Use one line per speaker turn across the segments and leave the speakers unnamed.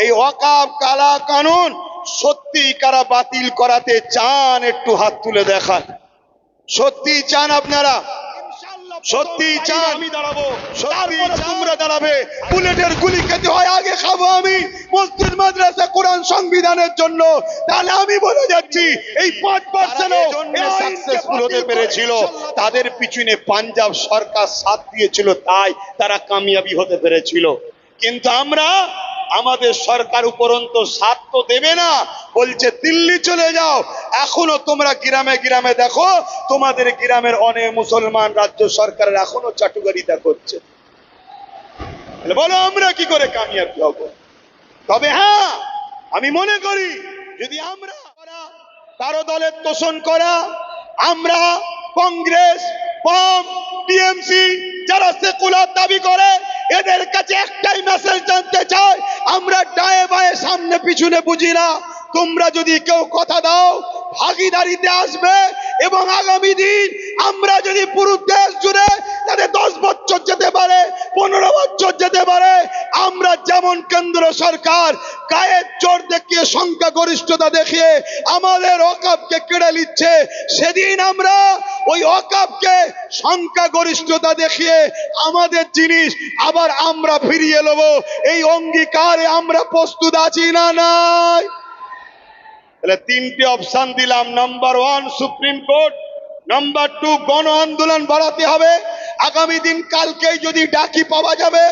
এই ওয়াকফ কালা কানুন সত্যি কারা বাতিল করাতে চান একটু হাত তুলে দেখান। সত্যি চান আপনারা? সত্যি চান? আমি দাঁড়াবো, সত্যি তোমরা দাঁড়াবে? বুলেটের গুলি খেতে হয়, আগে খাবো আমি মসজিদ মাদ্রাসা কোরআন সংবিধানের জন্য। তাহলে আমি বলে যাচ্ছি এই 5% সাকসেসফুল হতে পেরেছিল, তাদের পিছনে পাঞ্জাব সরকার সাথ দিয়েছিল, তাই তারা কামিয়াবি হতে পেরেছিল। কিন্তু আমরা, আমাদের সরকার উপরন্তু সাথ তো দেবে না, বলছে দিল্লি চলে যাও। এখনো তোমরা গ্রামে গ্রামে দেখো, তোমাদের গ্রামের অনেক মুসলমান রাজ্য সরকারের এখনো চাটুকারিতা করছে। বলো আমরা কি করে কামিয়াবি হব? তবে হ্যাঁ, আমি মনে করি যদি আমরা কারো দলের তোষণ করা, আমরা কংগ্রেস, বাম, টিএমসি যারা সেকুলার দাবি করে, এদের কাছে একটাই মেসেজ জানতে চাই, আমরা ডায়ে বায়ে সামনে পিছনে বুঝি না। তোমরা যদি কেউ কথা দাও ভাগিদারিতে আসবে, এবং আগামী দিন আমরা যদি পুরো দেশ জুড়ে তাদের 10 বছর যেতে পারে, 15 বছর যেতে পারে, আমরা যেমন কেন্দ্র সরকার গায়ের জোর দেখিয়ে সংখ্যাগরিষ্ঠতা দেখিয়ে আমাদের ওয়াকফকে কেড়ে নিচ্ছে, সেদিন আমরা ওই ওয়াকফকে সংখ্যাগরিষ্ঠতা দেখিয়ে আমাদের জিনিস আবার আমরা ফিরিয়ে নেব। এই অঙ্গীকারে আমরা প্রস্তুত আছি না নাই? তাহলে 3টে অপশন দিলাম। নাম্বার 1 সুপ্রিম কোর্ট, নাম্বার 2 গণ আন্দোলন বাড়াতে হবে। আগামী দিন কালকেই যদি ডাকি পাওয়া যাবে,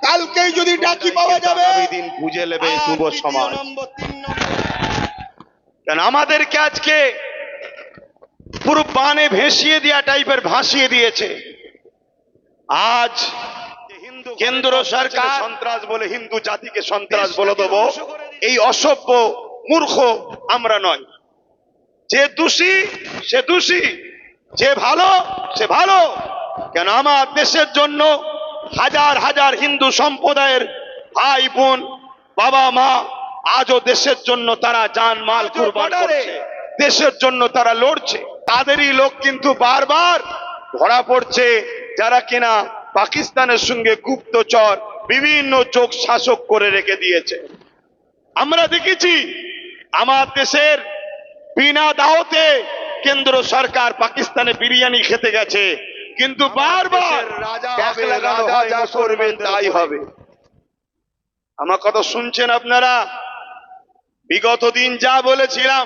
কালকেই যদি ডাকি পাওয়া যাবে, আগামী দিন বুঝে নেবে যুব সমাজ। কেন আমাদেরকে আজকে পুরো বানে ভেসিয়ে দেওয়া টাইপের ভাসিয়ে দিয়েছে। আজ কেন্দ্র সরকার সন্ত্রাস বলে হিন্দু জাতিকে সন্ত্রাস বলে দেবো, এই অসভ্য মূর্খ আমরা নয়। যে দোষী সে দোষী, যে ভালো সে ভালো। কেন আমার দেশের জন্য হাজার হাজার হিন্দু সম্প্রদায়ের ভাই বোন, বাবা মা আজও দেশের জন্য তারা জান মাল কুরবান করছে, দেশের জন্য তারা লড়ছে। তাদেরই লোক কিন্তু বারবার ধরা পড়ছে, যারা কিনা পাকিস্তানের সঙ্গে গুপ্তচর বিভিন্ন যোগ শাসক করে রেখে দিয়েছে। আমরা দেখেছি আমার দেশের বিনা দাওয়াতে কেন্দ্র সরকার পাকিস্তানে বিরিয়ানি খেতে গেছে, কিন্তু বারবার রাজা করবেন তাই হবে। আমার কথা শুনছেন আপনারা? বিগত দিন যা বলেছিলাম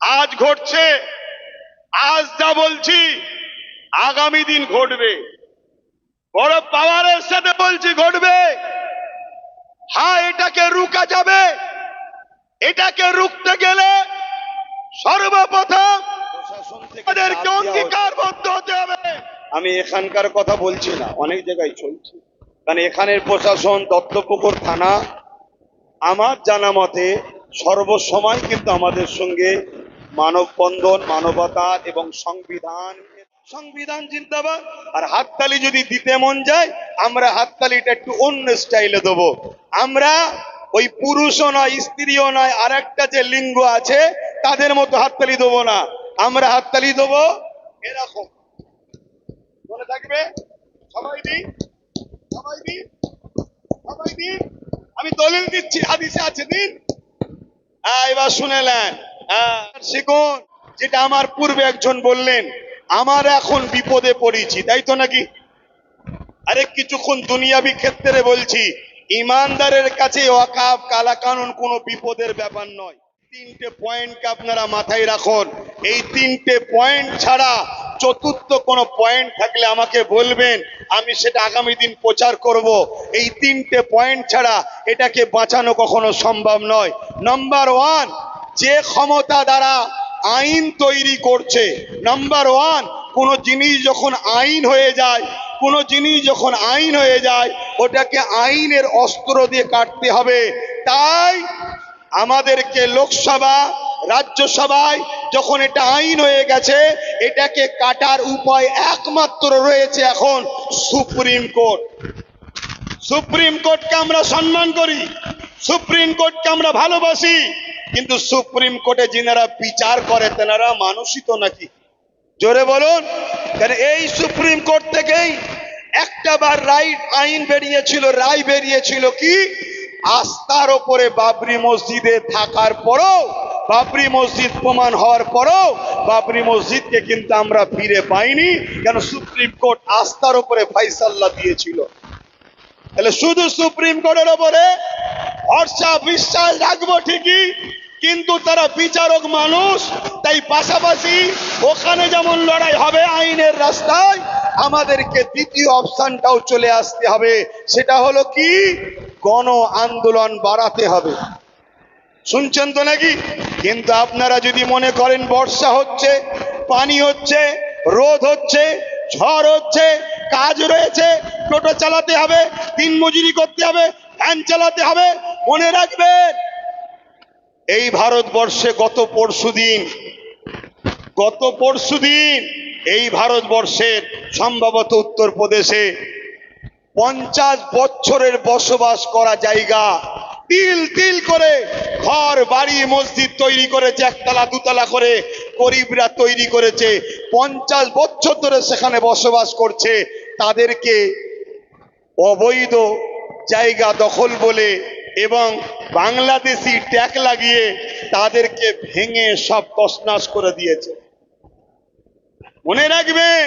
আজ ঘটছে, আজ যা বলছি আগামী দিন ঘটবে। বড় পাওয়ারের সাথে বলছি ঘটবে। হ্যাঁ, এটাকে রুকা যাবে। এটাকে রুখতে গেলে সর্বপ্রথম আমাদেরকে অঙ্গীকারবদ্ধ হতে হবে। আমি এখানকার কথা বলছি না, অনেক জায়গায় চলছে। কারণ এখানের প্রশাসন, দত্তপুকুর থানা, আমার জানা মতে সর্বসময় কিন্তু আমাদের সঙ্গে মানববন্ধন, মানবতা এবং সংবিধান জিন্দাবাদ। আর হাততালি যদি দিতে মন যায়, আমরা হাততালিটা একটু অন্য স্টাইলে দেবো। আমরা ওই পুরুষও নয়, স্ত্রীও নয়, আর একটা যে লিঙ্গ আছে তাদের মতো হাততালি দেবো না। আমরা হাততালি দেবো এরকম, মনে থাকবে। সবাই দিন, সবাই দিন, সবাই দিন। আমি দলিল দিচ্ছি, হাদিসে আছে, দিন। এবার শুনেলেন, শিখুন। যেটা আমার পূর্বে একজন বললেন, আমার এখন বিপদে পড়েছি, তাই তো নাকি? আরে কিছুক্ষণ দুনিয়াবি ক্ষেত্রে বলছি, ইমানদারের কাছে ওয়াকফ কালা কানুন কোনো বিপদের ব্যাপার নয়। 3টে পয়েন্টকে আপনারা মাথায় রাখুন। এই 3টে পয়েন্ট ছাড়া চতুর্থ কোনো পয়েন্ট থাকলে আমাকে বলবেন, আমি সেটা আগামী দিন প্রচার করব। এই 3টে পয়েন্ট ছাড়া এটাকে বাঁচানো কখনো সম্ভব নয়। নাম্বার 1, যে ক্ষমতা দ্বারা আইন তৈরি করছে, নাম্বার 1, কোনো জিনিস যখন আইন হয়ে যায়, কোনো জিনিস যখন আইন হয়ে যায়, ওটাকে আইনের অস্ত্র দিয়ে কাটতে হবে। তাই আমাদেরকে লোকসভা, রাজ্যসভায় যখন এটা আইন হয়ে গেছে, এটাকে কাটার উপায় একমাত্র রয়েছে এখন সুপ্রিম কোর্ট। সুপ্রিম কোর্টকে আমরা সম্মান করি, সুপ্রিম কোর্টকে আমরা ভালোবাসি, কিন্তু সুপ্রিম কোর্টে যিনারা বিচার করে তেনারা মানুষই তো নাকি? জোরে বলুন। কারণ এই সুপ্রিম কোর্ট থেকেই একটা বার আইন বেরিয়েছিল, রায় বেরিয়েছিল কি, আস্থার ওপরে বাবরি মসজিদে থাকার পরও, বাবরি মসজিদ প্রমাণ হওয়ার পরও বাবরি মসজিদকে কিন্তু আমরা ফিরে পাইনি। কেন? সুপ্রিম কোর্ট আস্থার ওপরে ফাইসাল্লা দিয়েছিল। তাহলে শুধু সুপ্রিম কোর্টের ওপরে ভরসা বিশ্বাস রাখবো ঠিকই, কিন্তু তারা বিচারক মানুষ, তাই পাশাপাশি ওখানে যেমন লড়াই হবে আইনের রাস্তায়, আমাদেরকে দ্বিতীয় অপশনটাও চলে আসতে হবে। সেটা হলো কি, গণ আন্দোলন বাড়াতে হবে। শুনছেন তো নাকি? কিন্তু আপনারা যদি মনে করেন বর্ষা হচ্ছে, পানি হচ্ছে, রোদ হচ্ছে, ঝড় হচ্ছে, কাজ রয়েছে, টোটো চালাতে হবে, দিন মজুরি করতে হবে, ভ্যান চালাতে হবে, মনে রাখবেন এই ভারতবর্ষে গত পরশুদিন এই ভারতবর্ষের সম্ভবত উত্তরপ্রদেশে 50 বছরের বসবাস করা জায়গা তিল তিল করে ঘর বাড়ি মসজিদ তৈরি করেছে, একতলা দুতলা করে গরিবরা তৈরি করেছে। 50 বছর ধরে সেখানে বসবাস করছে। তাদেরকে অবৈধ জায়গা দখল বলে এবং বাংলাদেশি ট্যাগ লাগিয়ে তাদেরকে ভেঙে সব তছনছ করে দিয়েছে। মনে রাখবেন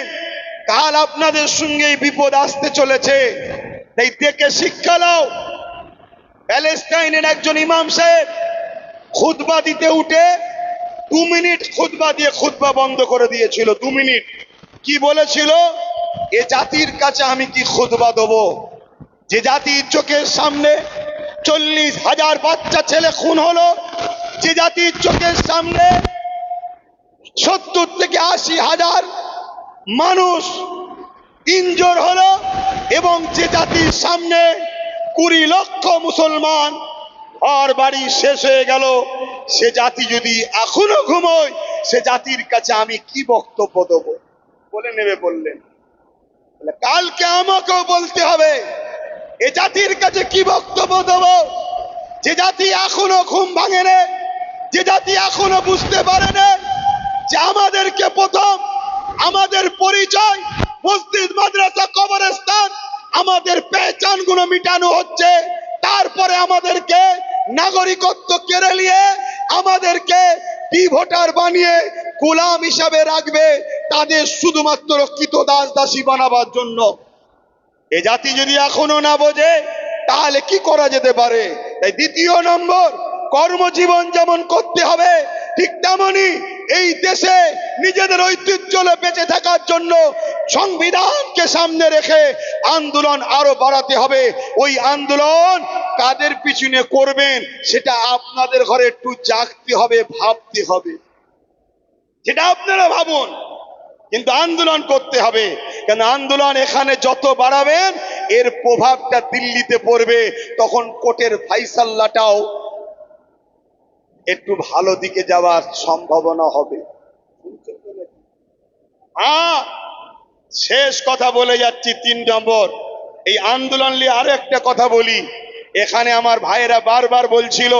কাল আপনাদের সঙ্গে বিপদ আসতে চলেছে, তাই দেখে শিক্ষা নাও। প্যালেস্টাইনের একজন ইমাম সাহেব খুতবা দিতে উঠে 2 মিনিট খুতবা দিয়ে খুতবা বন্ধ করে দিয়েছিল। 2 মিনিট কি বলেছিল? এ জাতির কাছে আমি কি খুতবা দেবো, যে জাতির চোখের সামনে 40,000 বাচ্চা ছেলে খুন হলো, যে জাতির চোখের সামনে 70 থেকে 80,000 মানুষ ইনজোর হলো, এবং যে জাতির সামনে 20 লক্ষ মুসলমান ঘর বাড়ি শেষ হয়ে গেল, সে জাতি যদি এখনো ঘুমোয়, সে জাতির কাছে আমি কি বক্তব্য দেবো? বলে নেবে বললেন। কালকে আমাকেও বলতে হবে এ জাতির কাছে কি বক্তব্য দেবো, যে জাতি এখনো ঘুম ভাঙেনি, যে জাতি এখনো বুঝতে পারেনি যে আমাদেরকে প্রথম আমাদের পরিচয় মসজিদ মাদ্রাসা কবরস্থান আমাদের পেহচান গুলো মিটানো হচ্ছে, তারপরে আমাদেরকে নাগরিকত্ব কেড়ে নিয়ে আমাদেরকে ভোটার বানিয়ে গোলাম হিসাবে রাখবে, তাদের শুধুমাত্র কৃতদাস দাসী বানাবার জন্য। এ জাতি যদি এখনো না বোঝে তাহলে কি করা যেতে পারে? তাই দ্বিতীয় নম্বর, কর্মজীবন যেমন করতে হবে, ঠিক তেমনি এই দেশে নিজেদের ঐতিহ্য বেঁচে থাকার জন্য সংবিধানকে সামনে রেখে আন্দোলন আরো বাড়াতে হবে। ওই আন্দোলন কাদের পিছনে করবেন সেটা আপনাদের ঘরে একটু জাগতে হবে, ভাবতে হবে। সেটা আপনারা ভাবুন, কিন্তু আন্দোলন করতে হবে। কেন? আন্দোলন এখানে যত বাড়াবেন এর প্রভাবটা দিল্লিতে পড়বে, তখন কোর্টের ফাইসাল্লাটাও একটু ভালো দিকে যাওয়ার সম্ভাবনা হবে। শেষ কথা বলে যাচ্ছি, 3 নম্বর, এই আন্দোলন নিয়ে আরো একটা কথা বলি। এখানে আমার ভাইয়েরা বারবার বলছিল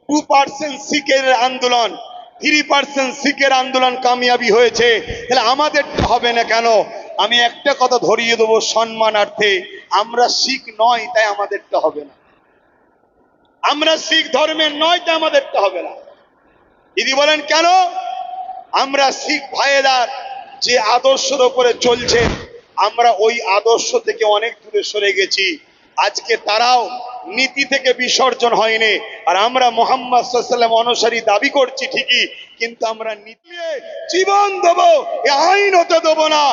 2% শিখের আন্দোলন, 3% শিখের আন্দোলন কামিয়াবি হয়েছে, তাহলে আমাদের হবে না কেন? আমি একটা কথা ধরিয়ে দেবো সম্মানার্থে, আমরা শিখ নয় তাই আমাদেরটা হবে না, আমরা শিখ ধর্মের নয় তাই আমাদেরটা হবে না। দিদি বলেন কেন? আমরা শিখ ভাইয়েরা যে আদর্শের উপরে চলছে, আমরা ওই আদর্শ থেকে অনেক দূরে সরে গেছি। আজকে তারাও নীতি থেকে বিসর্জন হয়নি, আর আমরা মুহাম্মদ সাল্লাল্লাহু আলাইহি ওয়াসাল্লাম অনুসারী দাবি করছি ঠিকই, কিন্তু আমরা নীতি জীবন দেবো, এ আইন হতে দেবো না।